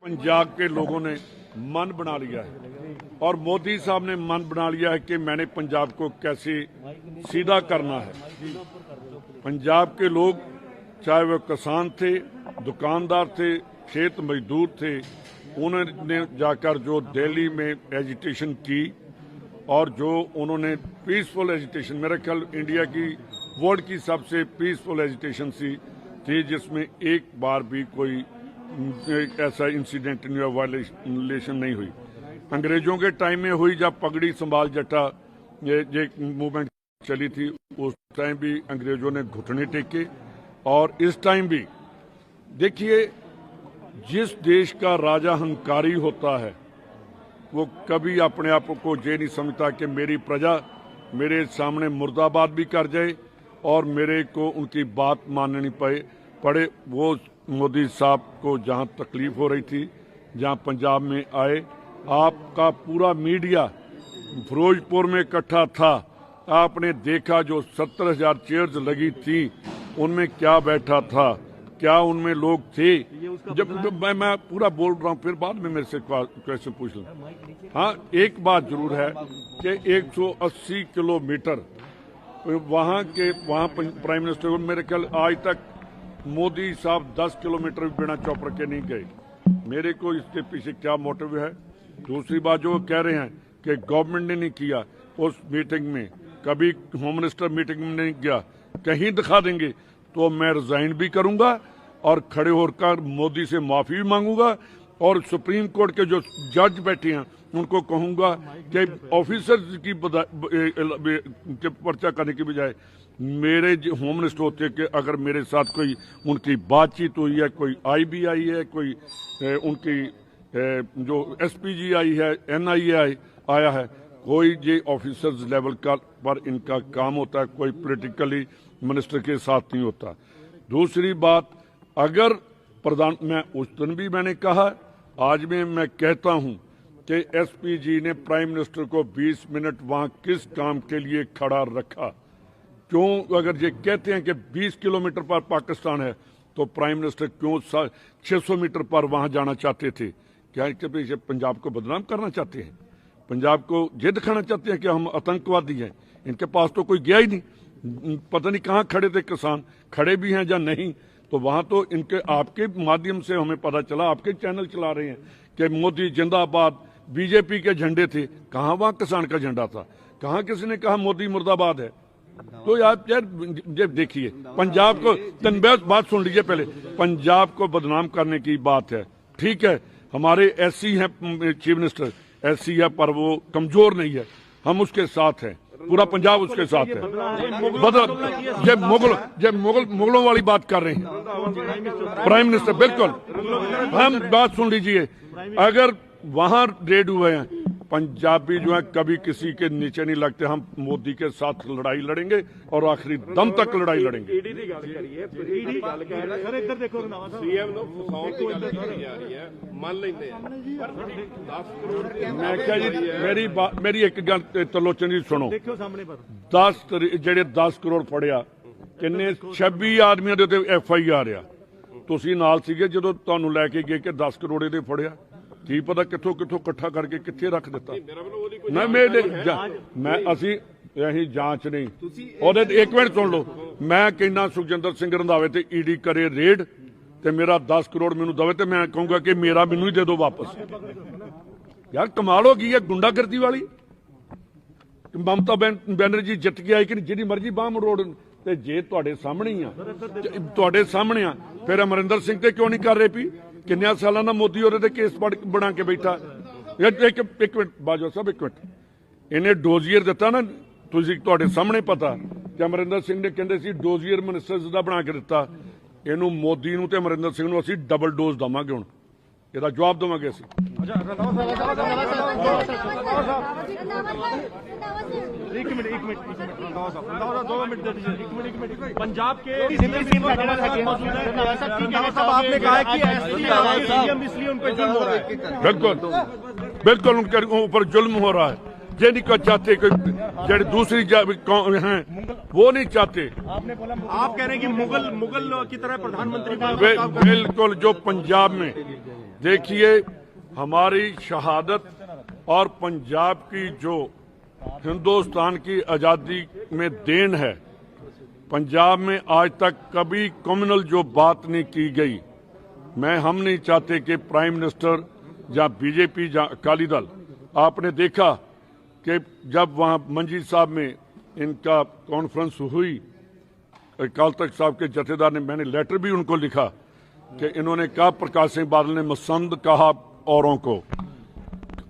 पंजाब के लोगों ने मन बना लिया है और मोदी साहब ने मन बना लिया है कि मैंने पंजाब को कैसे सीधा करना है। पंजाब के लोग चाहे वो किसान थे, दुकानदार थे, खेत मजदूर थे, उन्होंने जाकर जो दिल्ली में एजिटेशन की और जो उन्होंने पीसफुल एजिटेशन, मेरा ख्याल इंडिया की वर्ल्ड की सबसे पीसफुल एजिटेशन थी जिसमें एक बार भी कोई ऐसा इंसिडेंट नहीं हुआ, वायलेशन नहीं हुई। अंग्रेजों के टाइम में हुई जब पगड़ी संभाल जट्टा ये मूवमेंट चली थी, उस टाइम भी अंग्रेजों ने घुटने टेके। और इस टाइम भी देखिए, जिस देश का राजा हंकारी होता है वो कभी अपने आप को ये नहीं समझता कि मेरी प्रजा मेरे सामने मुर्दाबाद भी कर जाए और मेरे को उनकी बात माननी पड़े। वो मोदी साहब को जहां तकलीफ हो रही थी, जहां पंजाब में आए, आपका पूरा मीडिया फिरोजपुर में इकट्ठा था, आपने देखा जो 70,000 चेयर्स लगी थी उनमें क्या बैठा था, क्या उनमें लोग थे। जब मैं पूरा बोल रहा हूं, फिर बाद में मेरे से क्वेश्चन पूछ लें। हाँ, एक बात जरूर है कि 180 किलोमीटर वहाँ प्राइम मिनिस्टर को मेरे ख्याल आज तक मोदी साहब 10 किलोमीटर भी बिना चौपर के नहीं गए। मेरे को इसके पीछे क्या मोटिव है। दूसरी बात जो कह रहे हैं कि गवर्नमेंट ने नहीं किया, उस मीटिंग में कभी होम मिनिस्टर मीटिंग में नहीं गया, कहीं दिखा देंगे तो मैं रिजाइन भी करूंगा और खड़े होकर मोदी से माफी भी मांगूंगा और सुप्रीम कोर्ट के जो जज बैठे हैं उनको कहूंगा कि ऑफिसर्स की पर्चा करने की बजाय मेरे होम मिनिस्टर होते कि अगर मेरे साथ कोई उनकी बातचीत हुई है, कोई IBI है, कोई उनकी जो SPG आई है, NIA आया है, कोई ये ऑफिसर्स लेवल का पर इनका काम होता है, कोई पॉलिटिकली मिनिस्टर के साथ नहीं होता। दूसरी बात, अगर प्रधान, मैं उस दिन भी मैंने कहा, आज में मैं कहता हूं कि SPG ने प्राइम मिनिस्टर को 20 मिनट वहां किस काम के लिए खड़ा रखा। क्यों, अगर ये कहते हैं कि 20 किलोमीटर पर पाकिस्तान है तो प्राइम मिनिस्टर क्यों 600 मीटर पर वहां जाना चाहते थे? क्या इसके पीछे पंजाब को बदनाम करना चाहते हैं? पंजाब को ये दिखाना चाहते हैं कि हम आतंकवादी हैं? इनके पास तो कोई गया ही नहीं, पता नहीं कहाँ खड़े थे किसान, खड़े भी हैं या नहीं। तो वहां तो इनके आपके माध्यम से हमें पता चला, आपके चैनल चला रहे हैं कि मोदी जिंदाबाद, BJP के झंडे थे। कहाँ वहां किसान का झंडा था? कहाँ किसी ने कहा मोदी मुर्दाबाद है? तो यार देखिए, पंजाब को बात सुन लीजिए पहले, पंजाब को बदनाम करने की बात है। ठीक है, हमारे SC हैं चीफ मिनिस्टर, SC है पर वो कमजोर नहीं है, हम उसके साथ हैं, पूरा पंजाब उसके साथ है। मुगलों वाली बात कर रहे हैं प्राइम मिनिस्टर, बिल्कुल। हम बात सुन लीजिए, अगर वहां रेड हुए हैं, पंजाबी जो है कभी किसी के नीचे नहीं लगते। हम मोदी के साथ लड़ाई लड़ेंगे और आखिरी दम तक लड़ाई लड़ेंगे। मैं क्या जी, मेरी एक गल त्रिलोचन जी सुनो, 10 करोड़ फड़िया, किन्ने 26 आदमियों ਦੇ FIR ਆ। ਤੁਸੀਂ ਨਾਲ ਸੀਗੇ ਜਦੋਂ ਤੁਹਾਨੂੰ ਲੈ ਕੇ ਗਏ ਕਿ 10 ਕਰੋੜ ਇਹਦੇ ਫੜਿਆ? ਕੀ ਪਤਾ ਕਿੱਥੋਂ ਇਕੱਠਾ ਕਰਕੇ ਕਿੱਥੇ ਰੱਖ ਦਿੱਤਾ। ਮੈਂ ਅਸੀਂ ਜਾਂਚ ਨਹੀਂ ਉਹਦੇ। ਇੱਕ ਮਿੰਟ ਸੁਣ ਲਓ, ਮੈਂ ਕਹਿੰਦਾ ਸੁਖਜਿੰਦਰ ਸਿੰਘ ਰੰਧਾਵੇ ਤੇ ED ਕਰੇ ਰੇਡ ਤੇ ਮੇਰਾ 10 ਕਰੋੜ ਮੈਨੂੰ ਦਵੇ ਤੇ ਮੈਂ ਕਹੂੰਗਾ ਕਿ ਮੇਰਾ ਮੈਨੂੰ ਹੀ ਦੇ ਦਿਓ ਵਾਪਸ। ਯਾਰ ਕਮਾਲ ਹੋ ਗਈ ਹੈ ਗੁੰਡਾਗਰਦੀ ਵਾਲੀ। ਮਮਤਾ ਬੈਨਰਜੀ ਜਿੱਤ ਕੇ ਆਈ ਕਿ ਜਿਹਦੀ ਮਰਜ਼ੀ ਬਾਹ ਮਰੋੜ, ਤੇ ਜੇ ਤੁਹਾਡੇ ਸਾਹਮਣੇ ਆ ਫਿਰ ਅਮਰਿੰਦਰ ਸਿੰਘ ਤੇ ਕਿਉਂ ਨਹੀਂ ਕਰ ਰਹੇ ਪੀ? ਕਿੰਨਿਆਂ ਸਾਲਾਂ ਦਾ ਮੋਦੀ ਉਹਦੇ ਤੇ ਕੇਸ ਬਣਾ ਕੇ ਬੈਠਾ। ਇੱਕ ਮਿੰਟ ਬਾਜਵਾ ਸਾਹਿਬ, ਇੱਕ ਮਿੰਟ, ਇਹਨੇ ਡੋਜ਼ੀਅਰ ਦਿੱਤਾ ਨਾ, ਤੁਸੀਂ ਤੁਹਾਡੇ ਸਾਹਮਣੇ ਪਤਾ ਕਿ ਅਮਰਿੰਦਰ ਸਿੰਘ ਨੇ ਕਹਿੰਦੇ ਸੀ ਡੋਜ਼ੀਅਰ ਮਿਨਿਸਟਰਸ ਦਾ ਬਣਾ ਕੇ ਦਿੱਤਾ। ਇਹਨੂੰ ਮੋਦੀ ਨੂੰ ਤੇ ਅਮਰਿੰਦਰ ਸਿੰਘ ਨੂੰ ਅਸੀਂ ਡਬਲ ਡੋਜ਼ ਦਵਾਂਗੇ, ਹੁਣ ਇਹਦਾ ਜਵਾਬ ਦੇਵਾਂਗੇ ਅਸੀਂ। पंजाब के आपने कहा कि इसलिए उन पर जुल्म हो रहा है। बिल्कुल उनके ऊपर जुल्म हो रहा है। ये नहीं चाहते कि जो दूसरी हैं वो नहीं चाहते। आपने बोला, आप कह रहे हैं कि मुगल की तरह प्रधानमंत्री बिल्कुल। जो पंजाब में देखिए, हमारी शहादत और पंजाब की जो हिंदुस्तान की आज़ादी में देन है, पंजाब में आज तक कभी कम्युनल जो बात नहीं की गई। हम नहीं चाहते कि प्राइम मिनिस्टर या बीजेपी या अकाली दल, आपने देखा कि जब वहाँ मंजी साहब में इनका कॉन्फ्रेंस हुई, अकाल तख्त साहब के जथेदार ने, मैंने लेटर भी उनको लिखा कि इन्होंने कहा प्रकाश सिंह बादल ने मसंद कहा औरों को।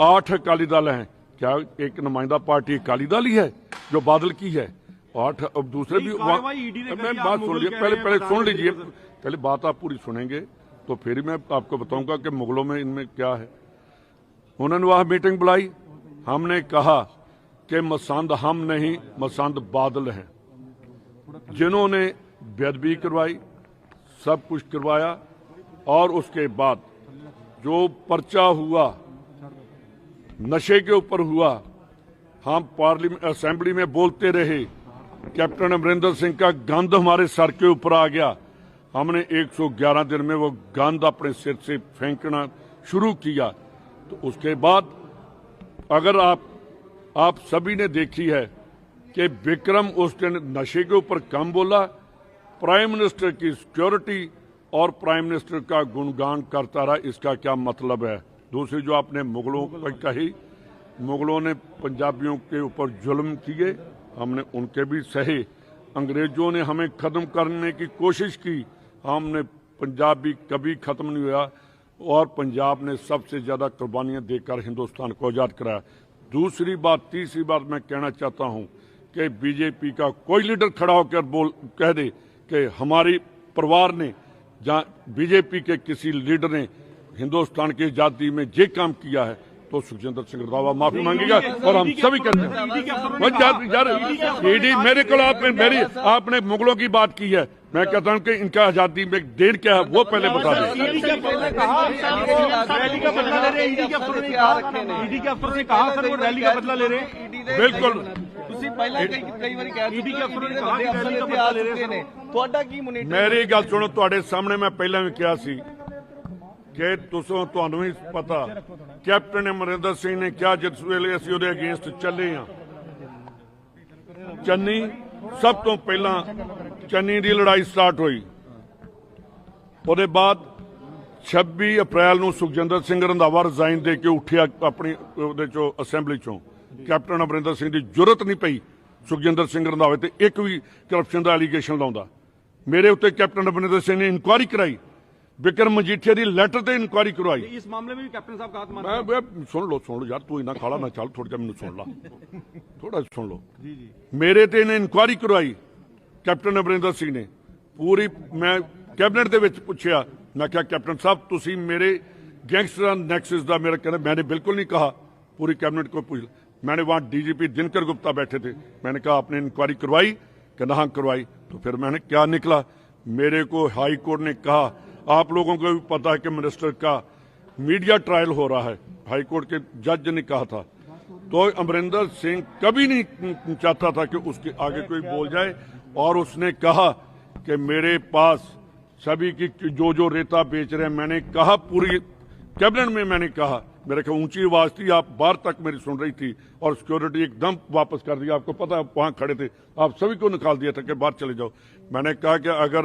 8 अकाली दल हैं, क्या एक नुमाइंदा पार्टी अकाली दल ही है जो बादल की है? 8 अब दूसरे भी मैं बात सुन लीजिए, पहले सुन लीजिए, पहले बात आप पूरी सुनेंगे तो फिर मैं आपको बताऊंगा कि मुगलों में इनमें क्या है। उन्होंने वहां मीटिंग बुलाई, हमने कहा कि मसंद हम नहीं, मसंद बादल हैं, जिन्होंने बेदबी करवाई, सब कुछ करवाया, और उसके बाद जो पर्चा हुआ नशे के ऊपर हुआ, हम पार्लियामेंट असेंबली में बोलते रहे, कैप्टन अमरिंदर सिंह का गंद हमारे सर के ऊपर आ गया। हमने 111 दिन में वो गंद अपने सिर से फेंकना शुरू किया। तो उसके बाद अगर आप सभी ने देखी है कि विक्रम उस दिन नशे के ऊपर कम बोला, प्राइम मिनिस्टर की सिक्योरिटी और प्राइम मिनिस्टर का गुणगान करता रहा। इसका क्या मतलब है? दूसरी जो आपने मुगलों पर कही, मुगलों ने पंजाबियों के ऊपर जुल्म किए, हमने उनके भी सहे। अंग्रेजों ने हमें खत्म करने की कोशिश की, हमने पंजाबी कभी खत्म नहीं हुआ, और पंजाब ने सबसे ज्यादा कुर्बानियां देकर हिंदुस्तान को आजाद कराया। दूसरी बात, तीसरी बात मैं कहना चाहता हूं कि बीजेपी का कोई लीडर खड़ा होकर कह दे कि हमारी परिवार ने या बीजेपी के किसी लीडर ने हिंदुस्तान की आजादी में ये काम किया है, तो सुखजिंदर सिंह रंधावा माफी मांगेगा, और हम सभी करते हैं। ईडी मेरे को आपने मुगलों की बात की है, मैं कहता हूं कि इनका आजादी में देर क्या है वो पहले बता दें। ईडी के अफसरों ने कहा सर वो रैली का बदला ले रहे हैं। बिल्कुल, मेरी गल सुनो, तुहाडे सामने मैं पहले भी कहा सी कि तुहानू भी पता कैप्टन अमरिंदर सिंह ने क्या, जिस वेले असीं उहदे अगेंस्ट चले हां, चन्नी सब तो पहला चन्नी की लड़ाई स्टार्ट हुई, उसदे बाद 26 अप्रैल नूं सुखजिंदर सिंह रंधावा रिजाइन दे के उठिया अपनी उहदे चों असैंबली चों। कैप्टन अमरिंदर सिंह की जरूरत नहीं पई सुखजिंदर सिंह रंधावे ते एक भी करप्शन का एलीगेशन लाउंदा। मेरे उत्ते कैप्टन अमरिंदर सिंह ने इंक्वायरी कराई, विक्रम मजीठिया की लैटर से इंक्वायरी करवाई। इस मामले में भी कैप्टन साहब का हाथ माना। मैं सुन लो यार, तू इना खाला ना चल, थोड़ा मैनू सुन ला, थोड़ा सुन लो। मेरे ते इन्हें इंक्वायरी करवाई कैप्टन अमरिंदर सिंह ने पूरी। मैं कैबिनेट दे विच पुछया, मैं क्या कैप्टन साहब तुसी मेरे गैंगस्टर नैक्सिस का मेरा कहना, मैंने बिल्कुल नहीं कहा, पूरी कैबिनेट को पूछ। मैंने वहां डीजीपी दिनकर गुप्ता बैठे थे, मैंने कहा आपने इंक्वायरी करवाई? कहना हाँ करवाई। तो फिर मैंने क्या निकला, मेरे को हाई कोर्ट ने कहा, आप लोगों को भी पता है कि मिनिस्टर का मीडिया ट्रायल हो रहा है, हाई कोर्ट के जज ने कहा था। तो अमरिंदर सिंह कभी नहीं चाहता था कि उसके आगे कोई बोल जाए, और उसने कहा कि मेरे पास सभी की जो रेता बेच रहे हैं, मैंने कहा पूरी कैबिनेट में, मैंने कहा, मेरे को ऊंची आवाज थी, आप बाहर तक मेरी सुन रही थी, और सिक्योरिटी एकदम वापस कर दिया। आपको पता है वहां खड़े थे, आप सभी को निकाल दिया था कि बाहर चले जाओ। मैंने कहा कि अगर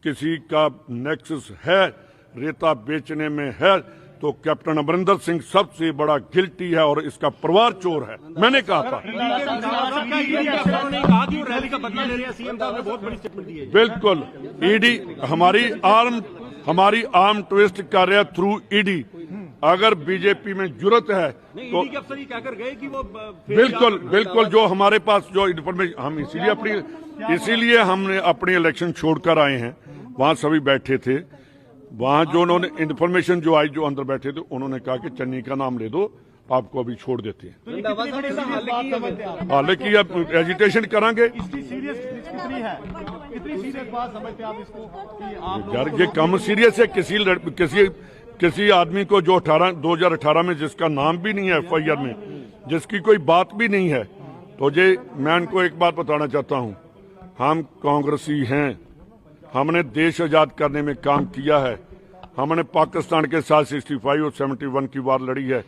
किसी का नेक्सस है, रेता बेचने में है, तो कैप्टन अमरिंदर सिंह सबसे बड़ा गिल्टी है और इसका परिवार चोर है, मैंने कहा था। बिल्कुल, ईडी हमारी आर्म ट्विस्ट कर रहा थ्रू ईडी। अगर बीजेपी में जुर्रत है तो कहकर गए कि वो बिल्कुल जो हमारे पास जो इन्फॉर्मेशन, हम इसीलिए हमने अपनी इलेक्शन छोड़कर आए हैं। वहां सभी बैठे थे, वहां जो उन्होंने इन्फॉर्मेशन जो आई, जो अंदर बैठे थे, उन्होंने कहा कि चन्नी का नाम ले दो, आपको अभी छोड़ देते हैं। हालांकि अब एजिटेशन करांगे यार, ये कम सीरियस है। किसी आदमी को जो 2018 में जिसका नाम भी नहीं है FIR में, जिसकी कोई बात भी नहीं है, तो ये मैं इनको एक बात बताना चाहता हूं, हम कांग्रेसी हैं, हमने देश आजाद करने में काम किया है, हमने पाकिस्तान के साथ 65 और 71 की वार लड़ी है।